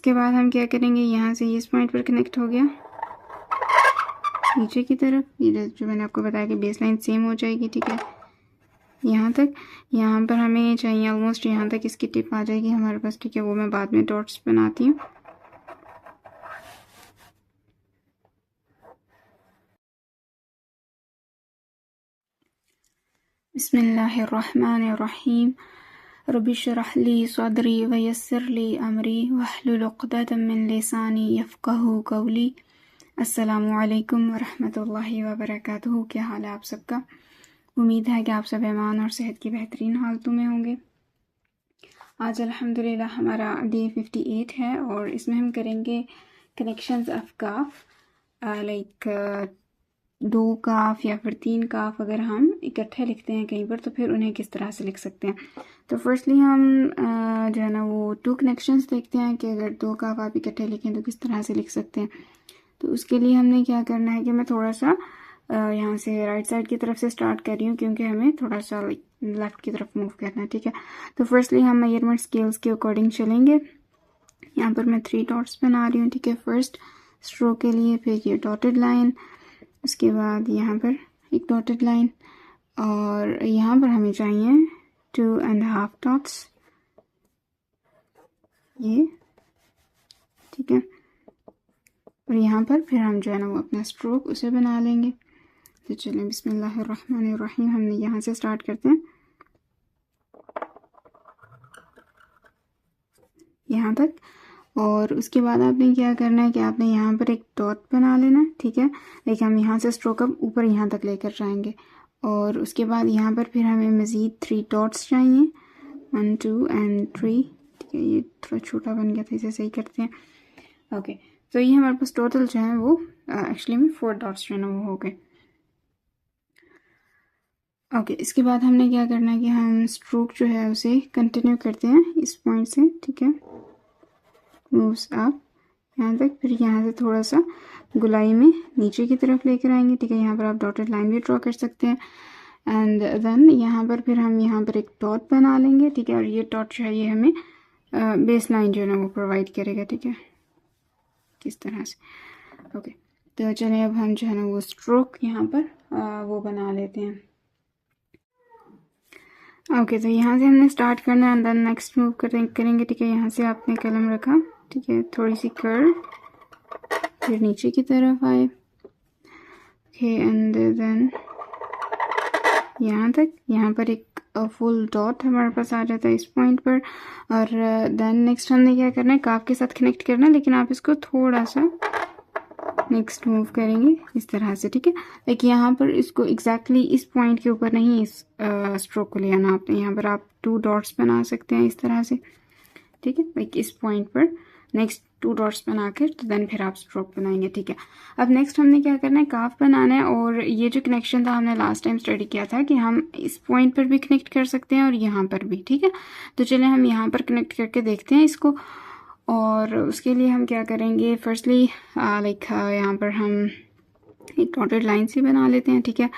इसके बाद हम क्या करेंगे, यहाँ से इस पॉइंट पर कनेक्ट हो गया नीचे की तरफ, ये जो मैंने आपको बताया कि बेस लाइन सेम हो जाएगी, ठीक है, यहाँ तक। यहाँ पर हमें चाहिए ऑलमोस्ट यहाँ तक इसकी टिप आ जाएगी हमारे पास, ठीक है, वो मैं बाद में डॉट्स बनाती हूँ। बिस्मिल्लाहिर्रहमानिर्रहीम। रब्बि इश्रह ली सदरी वयस्सिर ली अमरी वहलुल उक़दतम मिन लिसानी यफ़क़हू क़ौली। अस्सलामु अलैकुम वरहमतुल्लाहि वबरकातुहू। क्या हाल है आप सबका? उम्मीद है कि आप सब ईमान और सेहत की बेहतरीन हालतों में होंगे। आज अल्हम्दुलिल्लाह हमारा डे 58 है और इसमें हम करेंगे कनेक्शंस ऑफ काफ, लाइक 2 काफ या फिर 3 काफ अगर हम इकट्ठे लिखते हैं कहीं पर तो फिर उन्हें किस तरह से लिख सकते हैं। तो फर्स्टली हम जो है ना वो 2 कनेक्शंस देखते हैं कि अगर 2 काफ आप इकट्ठे लिखें तो किस तरह से लिख सकते हैं। तो उसके लिए हमने क्या करना है कि मैं थोड़ा सा यहाँ से राइट साइड की तरफ से स्टार्ट कर रही हूँ क्योंकि हमें थोड़ा सा लेफ़्ट की तरफ मूव करना है, ठीक है। तो फर्स्टली हम मेजरमेंट स्केल्स के अकॉर्डिंग चलेंगे। यहाँ पर मैं 3 डॉट्स बना रही हूँ, ठीक है, फर्स्ट स्ट्रोक के लिए, फिर ये डॉटेड लाइन, उसके बाद यहाँ पर एक डॉटेड लाइन और यहाँ पर हमें चाहिए 2.5 डॉट्स, ये ठीक है। और यहाँ पर फिर हम जो है ना वो अपना स्ट्रोक उसे बना लेंगे। तो चलें बिस्मिल्लाहिर्रहमानिर्रहीम, हमने यहाँ से स्टार्ट करते हैं यहाँ तक। और उसके बाद आपने क्या करना है कि आपने यहाँ पर एक डॉट बना लेना, ठीक है। लेकिन हम यहाँ से स्ट्रोक अब ऊपर यहाँ तक लेकर जाएंगे और उसके बाद यहाँ पर फिर हमें मज़ीद 3 डॉट्स चाहिए, 1 2 and 3, ठीक है। ये थोड़ा छोटा बन गया था, इसे सही करते हैं। ओके, तो ये हमारे पास टोटल जो है वो एक्चुअली में 4 डॉट्स जो है ना वो हो गए। ओके, इसके बाद हमने क्या करना है कि हम स्ट्रोक जो है उसे कंटिन्यू करते हैं इस पॉइंट से, ठीक है, मूव्स अप यहाँ तक, फिर यहाँ से थोड़ा सा गुलाई में नीचे की तरफ लेकर आएंगे, ठीक है। यहाँ पर आप डॉटेड लाइन भी ड्रॉ कर सकते हैं एंड देन यहाँ पर फिर हम यहाँ पर एक डॉट बना लेंगे, ठीक है। और ये डॉट जो है ये हमें बेस लाइन जो है ना वो प्रोवाइड करेगा, ठीक है, किस तरह से। ओके, तो चलिए अब हम जो है ना वो स्ट्रोक यहाँ पर वो बना लेते हैं। ओके, तो यहाँ से हमने स्टार्ट करना है एंड देन नेक्स्ट मूव करेंगे, ठीक है। यहाँ से आपने कलम रखा, ठीक है, थोड़ी सी कर्व, फिर नीचे की तरफ आए, ओके, एंड देन यहाँ तक। यहाँ पर एक फुल डॉट हमारे पास आ जाता है इस पॉइंट पर। और देन नेक्स्ट हमने क्या करना है, काफ के साथ कनेक्ट करना है, लेकिन आप इसको थोड़ा सा नेक्स्ट मूव करेंगे इस तरह से, ठीक है। लेकिन यहाँ पर इसको एग्जैक्टली इस पॉइंट के ऊपर नहीं इस स्ट्रोक को ले आना आपने। यहाँ पर आप 2 डॉट्स बना सकते हैं इस तरह से, ठीक है, लाइक इस पॉइंट पर नेक्स्ट 2 डॉट्स बनाकर तो देन फिर आप स्ट्रोक बनाएंगे, ठीक है। अब नेक्स्ट हमने क्या करना है, काफ बनाना है। और ये जो कनेक्शन था हमने लास्ट टाइम स्टडी किया था कि हम इस पॉइंट पर भी कनेक्ट कर सकते हैं और यहाँ पर भी, ठीक है। तो चलिए हम यहाँ पर कनेक्ट करके देखते हैं इसको। और उसके लिए हम क्या करेंगे, फर्स्टली लाइक यहाँ पर हम एक डॉटेड लाइन से बना लेते हैं, ठीक है।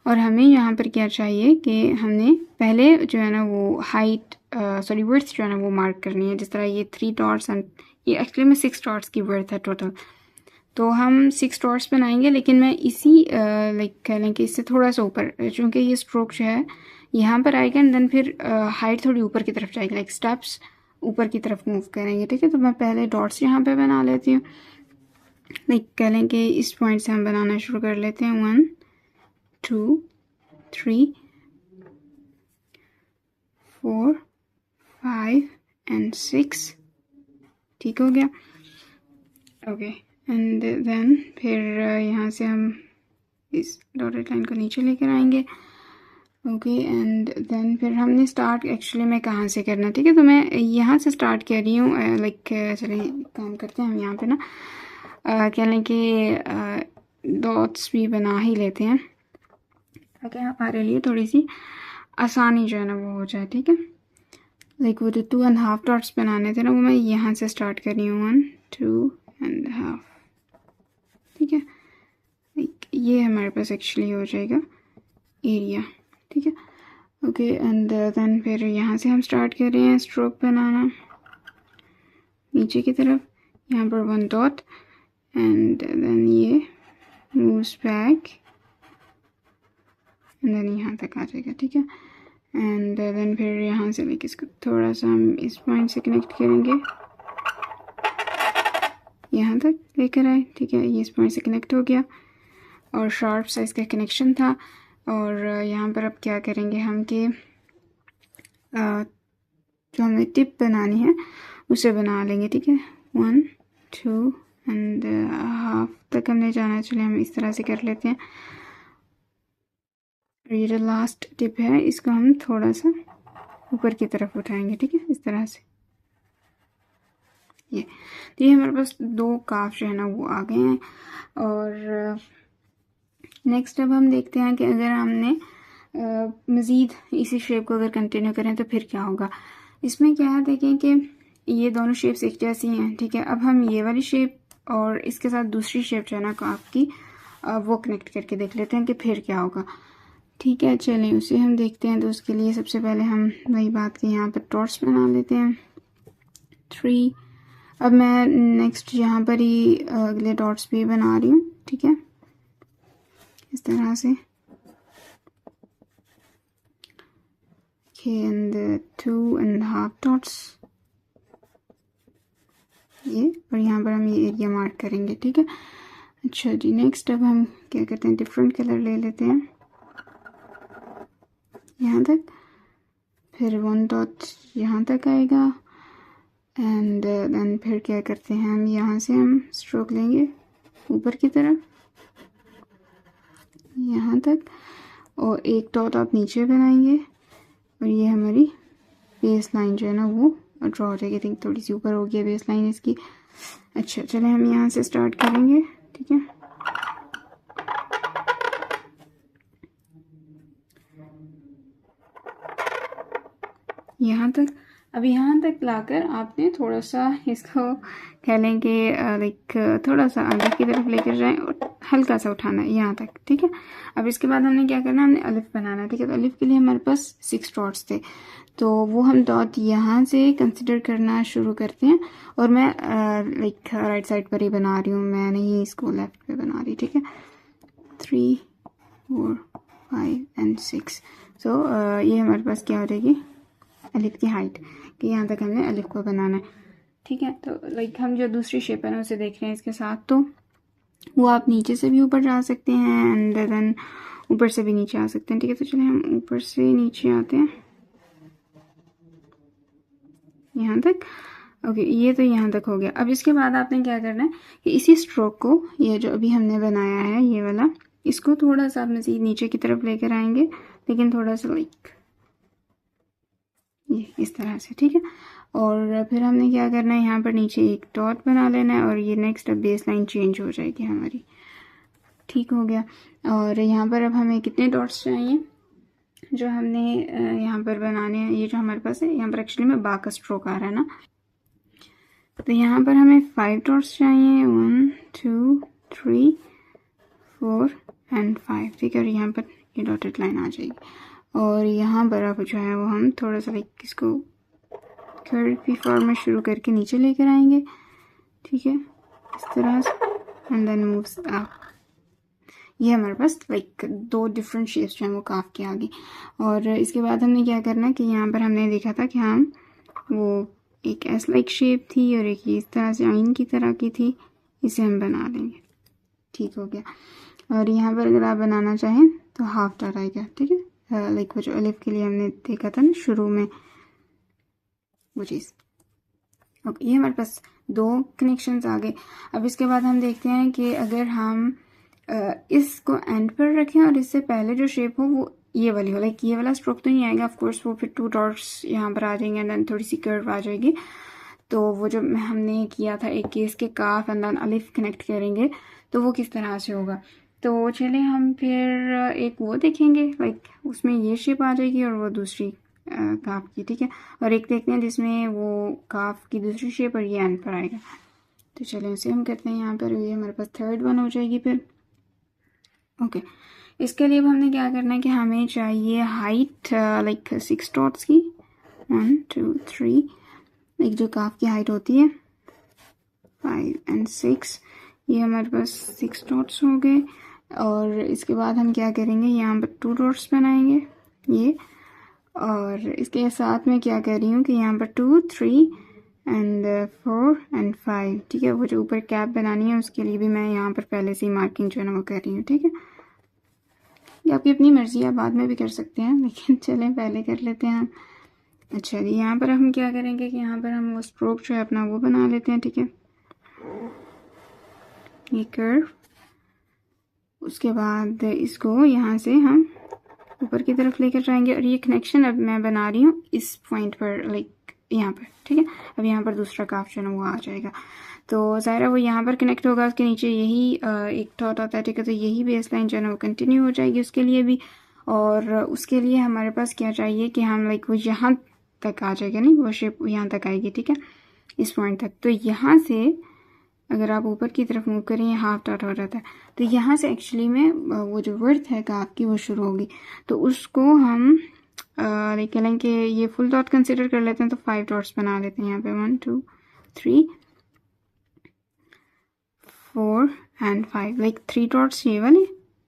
और हमें यहाँ पर क्या चाहिए कि हमने पहले जो है ना वो हाइट सॉरी विड्थ जो है ना वो मार्क करनी है। जिस तरह ये 3 डॉट्स एंड ये एक्चुअली में 6 डॉट्स की विड्थ है टोटल। तो हम 6 डॉट्स बनाएंगे, लेकिन मैं इसी लाइक कह लें कि इससे थोड़ा सा ऊपर, चूँकि ये स्ट्रोक जो है यहाँ पर आएगा एंड देन फिर हाइट थोड़ी ऊपर की तरफ जाएगी, लाइक स्टेप्स ऊपर की तरफ मूव करेंगे, ठीक है। तो मैं पहले डॉट्स यहाँ पे बना लेती हूँ, लाइक कह लें कि इस पॉइंट से हम बनाना शुरू कर लेते हैं। 1 2 3 4 5 and 6, ठीक हो गया। ओके, एंड देन फिर यहाँ से हम इस डॉटेड लाइन को नीचे लेकर आएंगे, ओके। एंड देन फिर हमने स्टार्ट एक्चुअली में कहाँ से करना, ठीक है। तो मैं यहाँ से स्टार्ट कर रही हूँ, लाइक चलिए काम करते हैं हम यहाँ पे ना कह लें कि डॉट्स भी बना ही लेते हैं, ओके, हमारे लिए थोड़ी सी आसानी जो है ना वो हो जाए, ठीक है। लाइक वो जो 2.5 डॉट्स बनाने थे ना वो मैं यहाँ से स्टार्ट कर रही हूँ, 1 2.5, ठीक है। लाइक ये हमारे पास एक्चुअली हो जाएगा एरिया, ठीक है, ओके। एंड देन फिर यहाँ से हम स्टार्ट कर रहे हैं स्ट्रोक बनाना, नीचे की तरफ, यहाँ पर 1 डॉट एंड देन ये मूव्स बैक एंड देन यहाँ तक आ जाएगा, ठीक है। एंड देन फिर यहाँ से लेके इसको थोड़ा सा हम इस पॉइंट से कनेक्ट करेंगे, यहाँ तक लेकर आए, ठीक है। ये इस पॉइंट से कनेक्ट हो गया और शार्प सा इसका कनेक्शन था। और यहाँ पर अब क्या करेंगे हम कि जो हमें टिप बनानी है उसे बना लेंगे, ठीक है। 1 2 एंड हाफ तक हमने जाना है, चलिए हम इस तरह से कर लेते हैं। ये जो लास्ट टिप है इसको हम थोड़ा सा ऊपर की तरफ उठाएंगे, ठीक है, इस तरह से। ये तो ये हमारे पास 2 काफ जो है ना वो आ गए हैं। और नेक्स्ट अब हम देखते हैं कि अगर हमने मज़ीद इसी शेप को अगर कंटिन्यू करें तो फिर क्या होगा। इसमें क्या है, देखें कि ये दोनों शेप्स एक जैसी हैं, ठीक है। अब हम ये वाली शेप और इसके साथ दूसरी शेप जो है ना काफ की वो कनेक्ट करके देख लेते हैं कि फिर क्या होगा, ठीक है। चलिए उसे हम देखते हैं। तो उसके लिए सबसे पहले हम वही बात की यहाँ पर डॉट्स बना लेते हैं 3। अब मैं नेक्स्ट यहाँ पर ही अगले डॉट्स भी बना रही हूँ, ठीक है, इस तरह से। एंड 2.5 डॉट्स ये, और यहाँ पर हम ये एरिया मार्क करेंगे, ठीक है। अच्छा जी, नेक्स्ट अब हम क्या करते हैं, डिफरेंट कलर ले लेते हैं यहाँ तक, फिर 1 डॉट यहाँ तक आएगा एंड देन फिर क्या करते हैं हम यहाँ से हम स्ट्रोक लेंगे ऊपर की तरफ यहाँ तक, और 1 डॉट आप नीचे बनाएंगे और ये हमारी बेस लाइन जो है ना वो ड्रॉ हो जाएगी। थिंक थोड़ी सी ऊपर हो गई बेस लाइन इसकी। अच्छा चले हम यहाँ से स्टार्ट करेंगे, ठीक है। यहाँ तक, अब यहाँ तक लाकर आपने थोड़ा सा इसको कह लें कि लाइक थोड़ा सा आगे की तरफ लेकर जाएं और हल्का सा उठाना है यहाँ तक, ठीक है। अब इसके बाद हमने क्या करना है, हमने अलिफ बनाना है, ठीक है। तो अलिफ के लिए हमारे पास 6 डॉट्स थे, तो वो हम डॉट यहाँ से कंसिडर करना शुरू करते हैं। और मैं लाइक राइट साइड पर ही बना रही हूँ, मैं नहीं इसको लेफ्ट पे बना रही, ठीक है। 3 4 5 एंड 6। सो ये हमारे पास क्या हो जाएगी, अलिफ की हाइट, कि यहाँ तक हमने अलिफ को बनाना है, ठीक है। तो लाइक हम जो दूसरी शेप है ना उसे देख रहे हैं इसके साथ, तो वो आप नीचे से भी ऊपर जा सकते हैं एंड देन ऊपर से भी नीचे आ सकते हैं, ठीक है। तो चलिए हम ऊपर से नीचे आते हैं यहाँ तक, ओके। ये तो यहाँ तक हो गया। अब इसके बाद आपने क्या करना है कि इसी स्ट्रोक को, ये जो अभी हमने बनाया है ये वाला, इसको थोड़ा सा मज़ीद नीचे की तरफ लेकर आएंगे, लेकिन थोड़ा सा लाइक ये इस तरह से, ठीक है। और फिर हमने क्या करना है, यहाँ पर नीचे 1 डॉट बना लेना है और ये नेक्स्ट अब बेस लाइन चेंज हो जाएगी हमारी, ठीक हो गया। और यहाँ पर अब हमें कितने डॉट्स चाहिए जो हमने यहाँ पर बनाने हैं, ये जो हमारे पास है, यहाँ पर एक्चुअली में बा का स्ट्रोक आ रहा है ना, तो यहाँ पर हमें 5 डॉट्स चाहिए, 1 2 3 4 एंड 5, ठीक है। और यहाँ पर ये डॉटेड लाइन आ जाएगी और यहाँ पर अब जो है वो हम थोड़ा सा लाइक इसको कर्व की फॉर्म में शुरू करके नीचे लेकर आएंगे, ठीक है, इस तरह से, एंड देन मूव्स अप। ये हमारे पास लाइक 2 डिफरेंट शेप्स जो हैं वो काफ के आगे। और इसके बाद हमने क्या करना है कि यहाँ पर हमने देखा था कि हम वो एक एस लाइक शेप थी और एक इस तरह से आइन की तरह की थी, इसे हम बना लेंगे, ठीक हो गया। और यहाँ पर अगर आप बनाना चाहें तो हाफ डॉट आएगा, ठीक है, लाइक वो जो अलिफ के लिए हमने देखा था ना शुरू में वो चीज़, ओके। ये हमारे पास 2 कनेक्शंस आ गए। अब इसके बाद हम देखते हैं कि अगर हम इसको एंड पर रखें और इससे पहले जो शेप हो वो ये वाली हो, लाइक ये वाला स्ट्रोक तो नहीं आएगा ऑफ कोर्स, वो फिर 2 डॉट्स यहाँ पर आ जाएंगे एंड देन थोड़ी सी कर्व आ जाएगी। तो वो जो हमने किया था एक केस के काफ एंड देन अलिफ कनेक्ट करेंगे, तो वो किस तरह से होगा। तो चलिए हम फिर एक वो देखेंगे, लाइक उसमें ये शेप आ जाएगी और वो दूसरी काफ की, ठीक है। और एक देखते हैं जिसमें वो काफ की दूसरी शेप और ये एंड पर आएगा। तो चलिए उसे हम करते हैं यहाँ पर, ये हमारे पास 3rd वन हो जाएगी फिर, ओके। इसके लिए अब हमने क्या करना है कि हमें चाहिए हाइट लाइक 6 डॉट्स की, 1 2 3, एक जो काफ की हाइट होती है 5 and 6, ये हमारे पास 6 डॉट्स हो गए। और इसके बाद हम क्या करेंगे, यहाँ पर 2 डॉट्स बनाएंगे ये, और इसके साथ में क्या कर रही हूँ कि यहाँ पर 2, 3 एंड 4 एंड 5, ठीक है। वो जो ऊपर कैप बनानी है उसके लिए भी मैं यहाँ पर पहले से ही मार्किंग जो है ना वो कर रही हूँ, ठीक है। ये आपकी अपनी मर्जी है, बाद में भी कर सकते हैं, लेकिन चलें पहले कर लेते हैं। अच्छा जी, यहाँ पर हम क्या करेंगे कि यहाँ पर हम वो स्ट्रोक जो है अपना वो बना लेते हैं, ठीक है, ये कर्व। उसके बाद इसको यहाँ से हम ऊपर की तरफ लेकर जाएंगे, और ये कनेक्शन अब मैं बना रही हूँ इस पॉइंट पर, लाइक यहाँ पर, ठीक है। अब यहाँ पर दूसरा काफ जो है ना वो आ जाएगा, तो ज़ाहिर है वो यहाँ पर कनेक्ट होगा, उसके नीचे यही एक डॉट होता है, ठीक है। तो यही बेस लाइन जो है ना वो कंटिन्यू हो जाएगी उसके लिए भी, और उसके लिए हमारे पास क्या चाहिए कि हम लाइक वो यहाँ तक आ जाएगा, नहीं वो शेप यहाँ तक आएगी, ठीक है, इस पॉइंट तक। तो यहाँ से अगर आप ऊपर की तरफ मूव करें, हाफ डॉट हो जाता है, तो यहाँ से एक्चुअली में वो जो वर्थ है काफ की वो शुरू होगी। तो उसको हम लाइक कहें कि ये फुल डॉट कंसिडर कर लेते हैं, तो 5 डॉट्स बना लेते हैं यहाँ पे, 1 2 3 4 एंड 5, लाइक 3 डॉट्स ये वाले,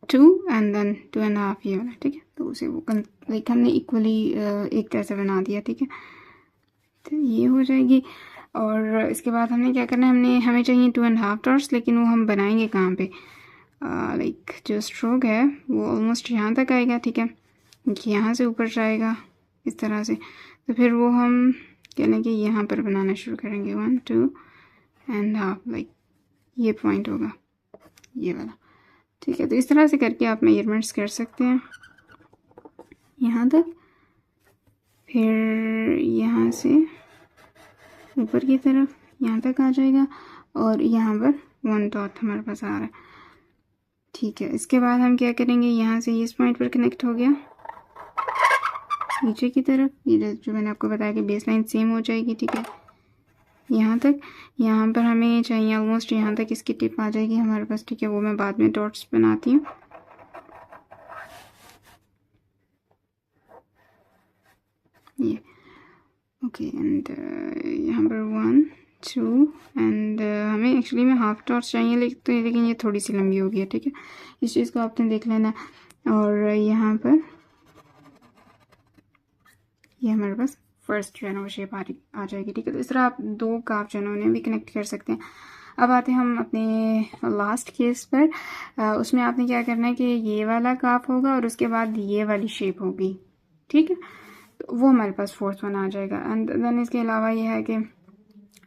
2 एंड देन 2.5 ये वाला, ठीक है। तो उसे वो लाइक हमने इक्वली एक जैसा बना दिया, ठीक है। तो ये हो जाएगी, और इसके बाद हमने क्या करना है, हमें चाहिए 2.5 डॉट्स, लेकिन वो हम बनाएंगे कहाँ पे, लाइक जो स्ट्रोक है वो ऑलमोस्ट यहाँ तक आएगा, ठीक है, यहाँ से ऊपर जाएगा इस तरह से। तो फिर वो हम कह लें कि यहाँ पर बनाना शुरू करेंगे, 1 2 एंड हाफ, लाइक ये पॉइंट होगा ये वाला, ठीक है। तो इस तरह से करके आप मेजरमेंट्स कर सकते हैं यहाँ तक, फिर यहाँ से ऊपर की तरफ यहाँ तक आ जाएगा, और यहाँ पर 1 डॉट हमारे पास आ रहा है, ठीक है। इसके बाद हम क्या करेंगे, यहाँ से इस पॉइंट पर कनेक्ट हो गया नीचे की तरफ, ये जो मैंने आपको बताया कि बेस लाइन सेम हो जाएगी, ठीक है, यहाँ तक। यहाँ पर हमें चाहिए ऑलमोस्ट यहाँ तक इसकी टिप आ जाएगी हमारे पास, ठीक है। वो मैं बाद में डॉट्स बनाती हूँ, ये ओके। एंड यहाँ पर 1 2 एंड हमें एक्चुअली में हाफ डॉट्स चाहिए, लेकिन ये थोड़ी सी लंबी हो गई है, ठीक है। इस चीज़ को आपने देख लेना। और यहाँ पर ये हमारे पास फर्स्ट जो है ना वो शेप आ जाएगी, ठीक है। तो इस तरह आप 2 काफ जो है ना उन्हें भी कनेक्ट कर सकते हैं। अब आते हैं हम अपने लास्ट केस पर, उसमें आपने क्या करना है कि ये वाला काफ होगा और उसके बाद ये वाली शेप होगी, ठीक है। तो वो हमारे पास फोर्थ वन आ जाएगा। एंड देन इसके अलावा ये है कि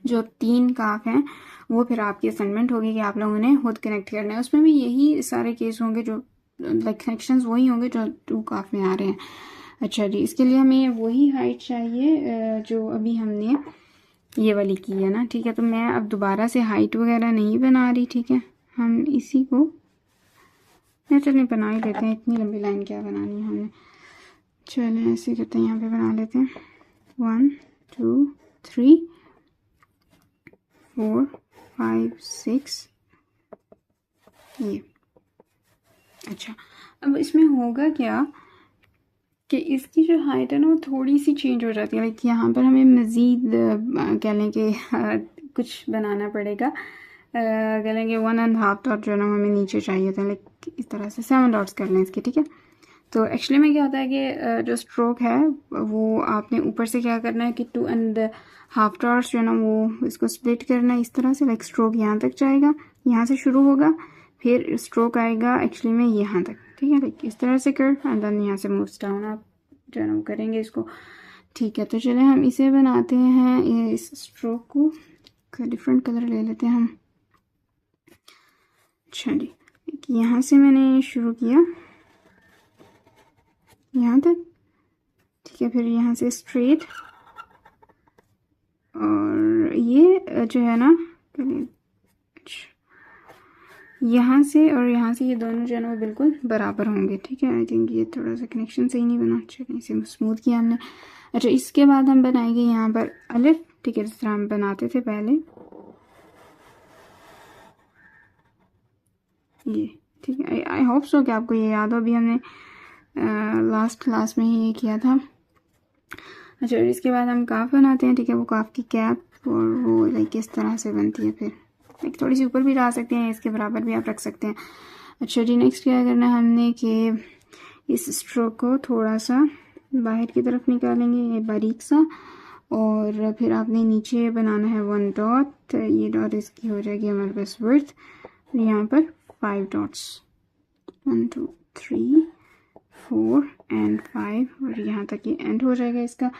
जो 3 काफ हैं वो फिर आपकी असाइनमेंट होगी कि आप लोगों ने खुद कनेक्ट करना है। उसमें भी यही सारे केस होंगे, जो लाइक कनेक्शंस वही होंगे जो 2 काफ में आ रहे हैं। अच्छा जी, इसके लिए हमें वही हाइट चाहिए जो अभी हमने ये वाली की है ना, ठीक है। तो मैं अब दोबारा से हाइट वगैरह नहीं बना रही, ठीक है। हम इसी को नेचुरली बना ही लेते हैं, इतनी लंबी लाइन क्या बनानी है हमने। चलें ऐसे करते हैं, यहाँ पे बना लेते हैं 1 2 3 4 5 6 ये। अच्छा, अब इसमें होगा क्या कि इसकी जो हाइट है ना वो थोड़ी सी चेंज हो जाती है। लाइक यहाँ पर हमें मज़ीद कह लें कि कुछ बनाना पड़ेगा। कह लें कि 1.5 डॉट जो है ना हमें नीचे चाहिए था, लाइक इस तरह से 7 डॉट्स कर लें इसके, ठीक है। तो एक्चुअली में क्या होता है कि जो स्ट्रोक है वो आपने ऊपर से क्या करना है कि 2.5 डॉट्स जो है ना वो इसको स्प्लिट करना है इस तरह से। लाइक स्ट्रोक यहाँ तक जाएगा, यहाँ से शुरू होगा, फिर स्ट्रोक आएगा एक्चुअली में यहाँ तक, ठीक है। लाइक इस तरह से कर एंड देन यहाँ से मूव्स डाउन आप जो है ना करेंगे इसको, ठीक है। तो चले हम इसे बनाते हैं, इस स्ट्रोक को डिफरेंट कलर ले लेते हैं हम। अच्छा जी, यहाँ से मैंने शुरू किया यहाँ तक, ठीक है। फिर यहाँ से स्ट्रेट, और ये जो है ना यहाँ से और यहाँ से ये दोनों जो है ना वो बिल्कुल बराबर होंगे, ठीक है। आई थिंक ये थोड़ा सा कनेक्शन सही नहीं बना, चलिए इसे स्मूथ किया हमने। अच्छा, इसके बाद हम बनाएंगे यहाँ पर अलिफ, ठीक है, जिस तरह हम बनाते थे पहले ये, ठीक है। आई होप सो कि आपको ये याद हो, अभी हमने लास्ट क्लास में ही ये किया था। अच्छा, इसके बाद हम काफ बनाते हैं, ठीक है। वो काफ की कैप और वो लाइक इस तरह से बनती है फिर, एक थोड़ी सी ऊपर भी ला सकते हैं, इसके बराबर भी आप रख सकते हैं। अच्छा जी, नेक्स्ट क्या करना है हमने कि इस स्ट्रोक को थोड़ा सा बाहर की तरफ निकालेंगे, ये बारीक सा, और फिर आपने नीचे बनाना है 1 डॉट। ये डॉट इसकी हो जाएगी हमारे पास वर्थ, यहाँ पर 5 डॉट्स, 1 2 3 4 एंड 5, और यहाँ तक ये एंड हो जाएगा इसका।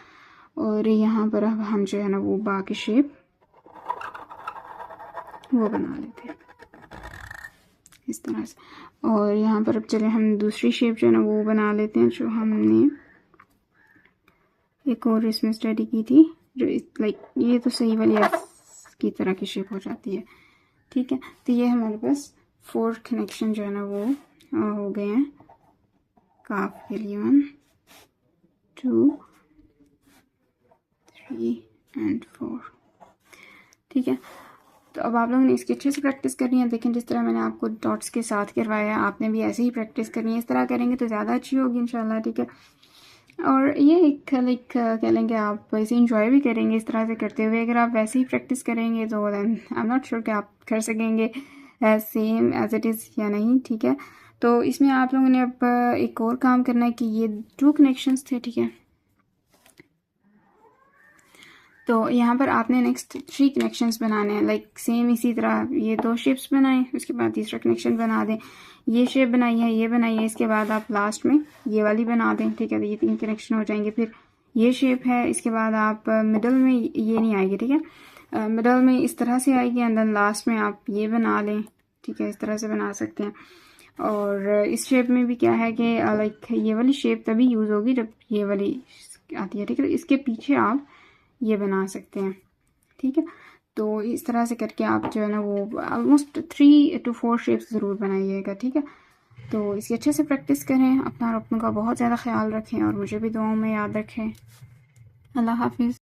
और यहाँ पर अब हम जो है ना वो बाकी शेप वो बना लेते हैं इस तरह से। और यहाँ पर अब चले हम दूसरी शेप जो है ना वो बना लेते हैं, जो हमने एक और इसमें स्टडी की थी, जो लाइक ये तो सही वाली एस की तरह की शेप हो जाती है, ठीक है। तो ये हमारे पास 4 कनेक्शन जो है ना वो हो गए हैं काफ के लिए, 1 2 3 एंड 4, ठीक है। तो अब आप लोगों ने इसकी अच्छे से प्रैक्टिस करनी है। देखें जिस तरह मैंने आपको डॉट्स के साथ करवाया, आपने भी ऐसे ही प्रैक्टिस करनी है। इस तरह करेंगे तो ज़्यादा अच्छी होगी इंशाल्लाह, ठीक है। और ये एक लाइक कह लेंगे आप इसे इंजॉय भी करेंगे इस तरह से करते हुए। अगर आप वैसे ही प्रैक्टिस करेंगे तो then I am not sure कि आप कर सकेंगे सेम एज इट इज़ या नहीं, ठीक है। तो इसमें आप लोगों ने अब एक और काम करना है कि ये 2 कनेक्शंस थे, ठीक है। तो यहाँ पर आपने नेक्स्ट 3 कनेक्शंस बनाने हैं, लाइक सेम इसी तरह ये 2 शेप्स बनाएं, उसके बाद तीसरा कनेक्शन बना दें, ये शेप बनाई है, ये बनाई है, इसके बाद आप लास्ट में ये वाली बना दें, ठीक है। तो ये 3 कनेक्शन हो जाएंगे। फिर ये शेप है, इसके बाद आप मिडल में ये नहीं आएगी, ठीक है, मिडल में इस तरह से आएगी, एंड देन लास्ट में आप ये बना लें, ठीक है। इस तरह से बना सकते हैं। और इस शेप में भी क्या है कि लाइक ये वाली शेप तभी यूज़ होगी जब ये वाली आती है, ठीक है। इसके पीछे आप ये बना सकते हैं, ठीक है। तो इस तरह से करके आप जो है ना वो ऑलमोस्ट 3 to 4 शेप्स ज़रूर बनाइएगा, ठीक है। तो इसकी अच्छे से प्रैक्टिस करें, अपना और अपनों का बहुत ज़्यादा ख्याल रखें, और मुझे भी दुआओं में याद रखें। अल्लाह हाफिज़।